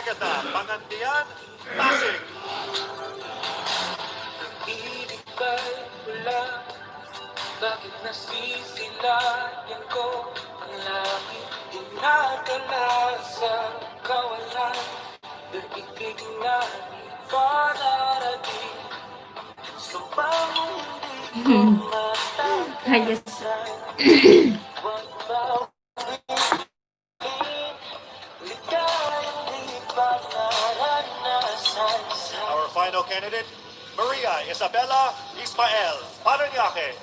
Agata, Pangantian, Pasig. Ibig ba'y wala? Bakit nasisilayan ko ang langit? Dinadala sa kawalan, daigdig na di panarating. So paano hindi ko matatagsan? Wag ba Our final candidate, Maria Isabella Ismael, Paranaque.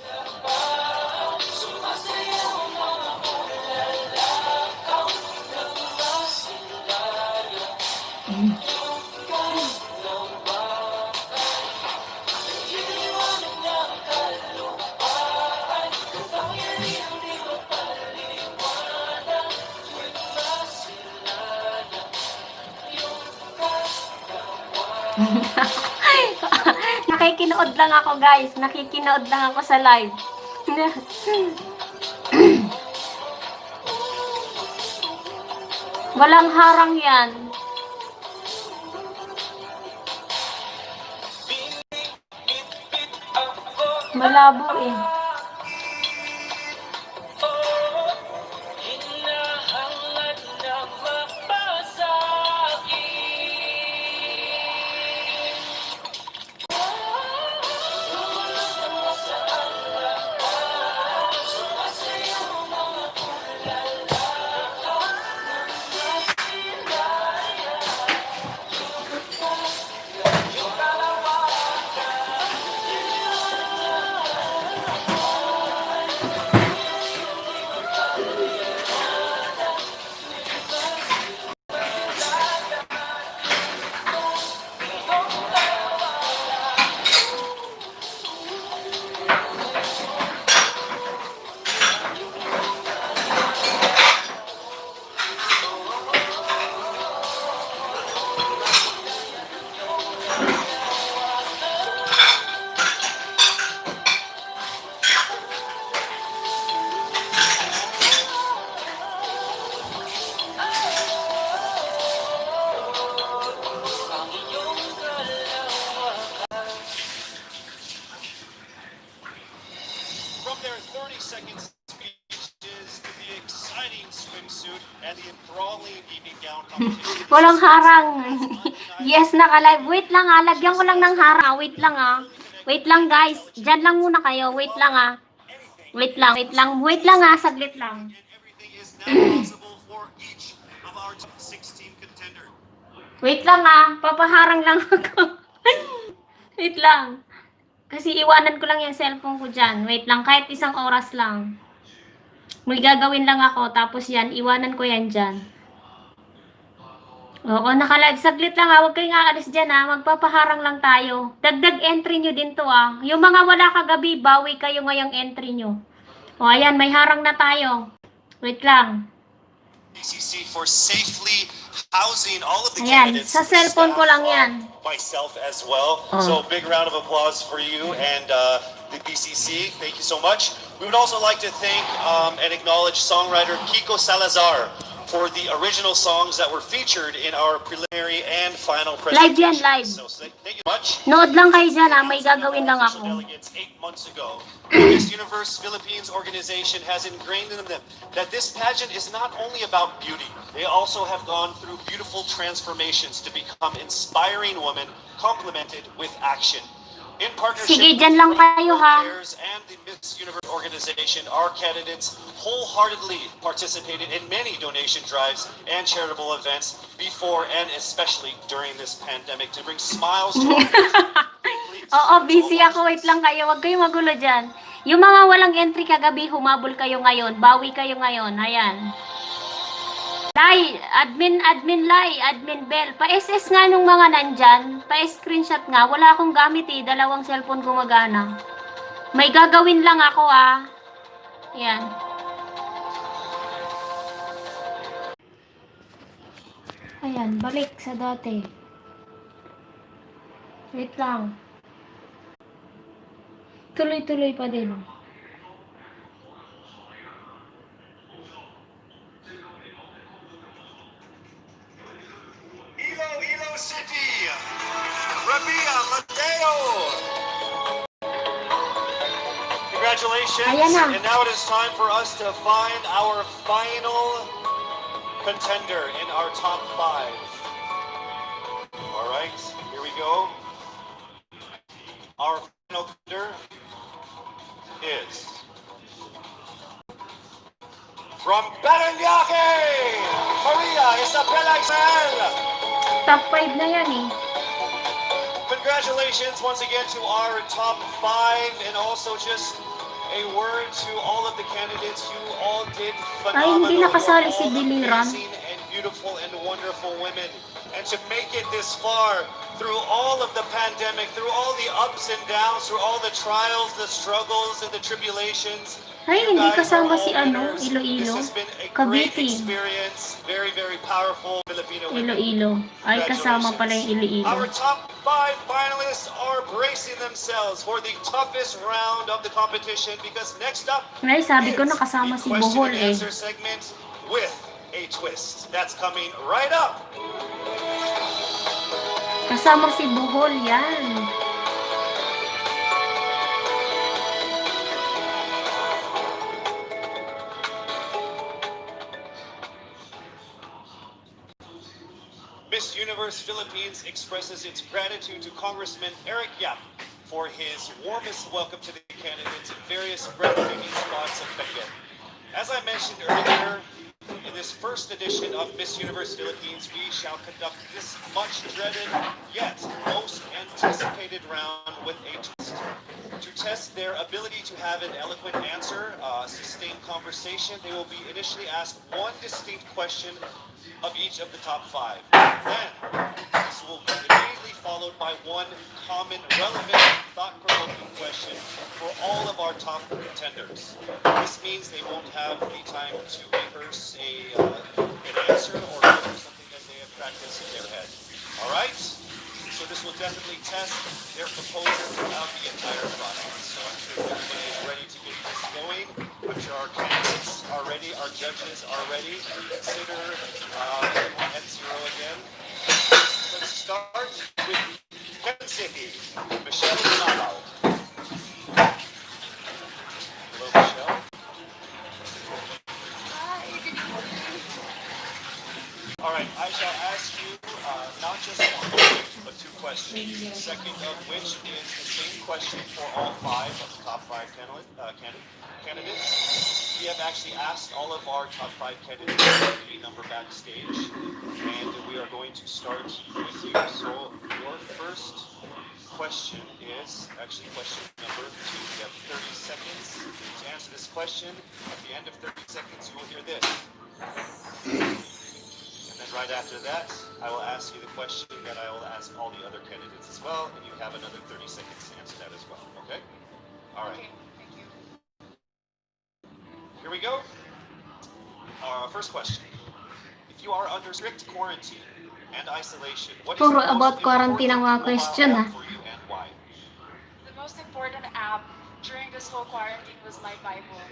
Nakikinood lang ako, guys. Nakikinood lang ako sa live. Walang harang yan. Malabo eh. From their 30-second speeches to the exciting swimsuit and the enthralling evening gown competition. Walang harang. Yes, naka-live. Wait lang ah. Lagyan ko lang ng harang. Wait lang ah. Wait lang, guys. Diyan lang muna kayo. Wait lang ah. Wait lang. Wait lang. Wait lang ah. Saglit lang. Everything is now possible for each of our top 16 contenders. Wait lang ah. Papaharang lang ako. Wait lang. Kasi iwanan ko lang yung cellphone ko dyan. Wait lang. Kahit isang oras lang. May gagawin lang ako. Tapos yan. Iwanan ko yan dyan. Oo, naka-live. Saglit lang ha. Huwag kayong aalis dyan ha. Magpapaharang lang tayo. Dagdag entry nyo din to ha. Yung mga wala kagabi, bawi kayo ngayong entry nyo. O ayan, may harang na tayo. Wait lang. BCC for safely housing all of the Ayan, candidates. sa cellphone ko lang yan. Myself as well. So big round of applause for you and the BCC. Thank you so much. We would also like to thank and acknowledge songwriter Kiko Salazar for the original songs that were featured in our preliminary and final Live presentation. yan, live. So thank you much. Nood lang kayo dyan ha. May gagawin lang ako. Delegates 8 months ago, Miss Universe Philippines organization has ingrained in them that this pageant is not only about beauty. They also have gone through beautiful transformations to become inspiring women complemented with action. In partnership Sige, dyan lang kayo ha. and the Miss Universe organization, our candidates wholeheartedly participated in many donation drives and charitable events before and especially during this pandemic to bring smiles to our Oo, busy ako. Wait lang kayo. Huwag kayong magulo dyan. Yung mga walang entry kagabi, humabol kayo ngayon. Bawi kayo ngayon. Ayan. Lai, admin Lai, admin Bell. Pa-SS nga nung mga nandyan. Pa-screenshot nga. Wala akong gamit eh. Dalawang cellphone gumagana. May gagawin lang ako ah. Ayan. Ayan, balik sa dati. Wait lang. Tuloy-tuloy pa din. Filipino. Congratulations. Ayan na. And now it is time for us to find our final contender in our top 5. All right, here we go. Our final contender is from Parañaque, Maria Isabella Ismael. Top 5 na yan eh. Congratulations once again to our top 5, and also just a word to all of the candidates. You all did Ay, hindi phenomenal. nakasali You're si all Biliran. amazing and beautiful and wonderful women. And to make it this far through all of the pandemic, through all the ups and downs, through all the trials, the struggles, and the tribulations, Ay, you hindi guys are kasama all si winners. Iloilo. This has been a great Cavite. experience. Very, very powerful Filipino women. Iloilo. Ay, kasama pala yung Our Iloilo. top 5 finalists are bracing themselves for the toughest round of the competition, because next up Ay, sabi ko is nakasama the si question Bohol and eh. answer segment with a twist. That's coming right up. Kasama si Bohol yan. Miss Universe Philippines expresses its gratitude to Congressman Eric Yap for his warmest welcome to the candidates in various breathtaking spots of Benguet. As I mentioned earlier, in this first edition of Miss Universe Philippines, we shall conduct this much dreaded yet most anticipated round with a twist. To test their ability to have an eloquent answer, sustained conversation, they will be initially asked one distinct question of each of the top 5. Then, this will be immediately followed by one common, relevant, thought-provoking question for all of our top contenders. This means they won't have the time to rehearse an answer or something that they have practiced in their head. All right? So this will definitely test their proposal throughout the entire process. So I'm sure everybody is ready to get this going. I'm sure our candidates are ready, our judges are ready. Consider everyone at 0 again. Let's start with Quezon City, Michelle Malao. Hello, Michelle. Hi, good evening. All right, I shall ask you not just one question, but 2 questions. The second of which is the same question for all 5 of the top 5 candidates. We have actually asked all of our top 5 candidates to be number backstage, and we are going to start with you. So your first question is actually question number 2. You have 30 seconds to answer this question. At the end of 30 seconds, you will hear this. And then right after that, I will ask you the question that I will ask all the other candidates as well, and you have another 30 seconds to answer that as well, okay? All right. Okay, thank you. Here we go. Our first question. If you are under strict quarantine and isolation, what is Puro the most about quarantine ang mga important question, mobile ah. app for you and why? The most important app during this whole quarantine was my Bible.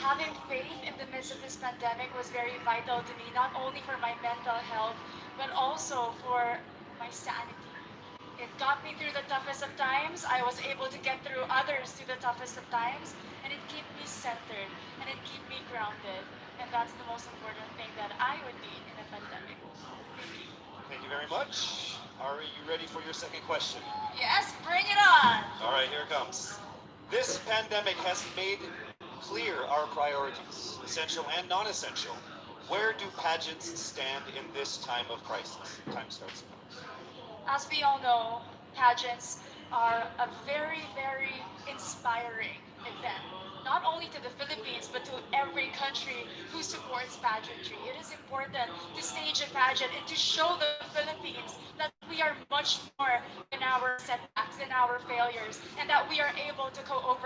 Having faith in the midst of this pandemic was very vital to me, not only for my mental health, but also for my sanity. It got me through the toughest of times. I was able to get through others through the toughest of times, and it kept me centered, and it kept me grounded. And that's the most important thing that I would need in a pandemic. Thank you. Thank you very much. Are you ready for your second question? Yes, bring it on! All right, here it comes. This pandemic has made clear our priorities, essential and non-essential. Where do pageants stand in this time of crisis? Time starts now. As we all know, pageants are a very, very inspiring event, not only to the Philippines, but to every country who supports pageantry. It is important to stage a pageant and to show the Philippines that we are much more than our setbacks and our failures, and that we are able to overcome